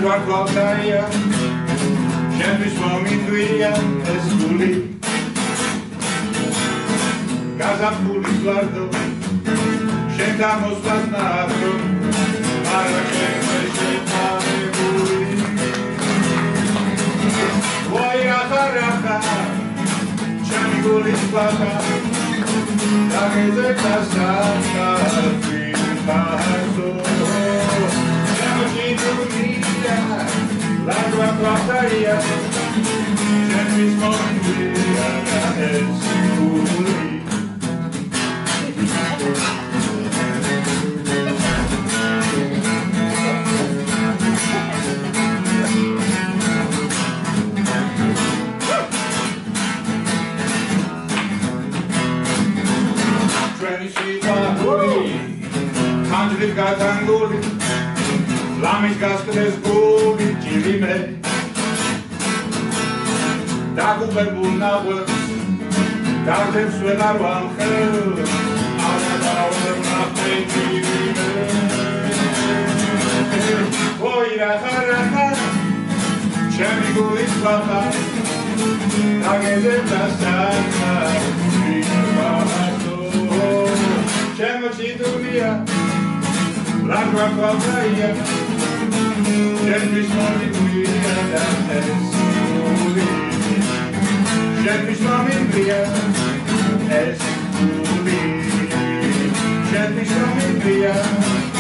გვარგვალთაია შენთვის მომიძვია ეს გული გაზაფხულის ვარდო შენ გამოსვლას ნახო არა შენ შეთანებული ვაი ახარახა ჩემი გულის პატა დაგეძე გასახარდი ბაზო La tua gloria, c'è mi smondia e sicuri. Angeli gatangoli, lamis gastres guli, tirime. Dagubel nawe, dagem suena angel, ala dawe na tirime. Oi raha, chemi guli spata, dagem tasana, chemo chidunia. La tua gloria, c'è mi somiglia da te sicuri, c'è mi somiglia e sicuri, c'è mi somiglia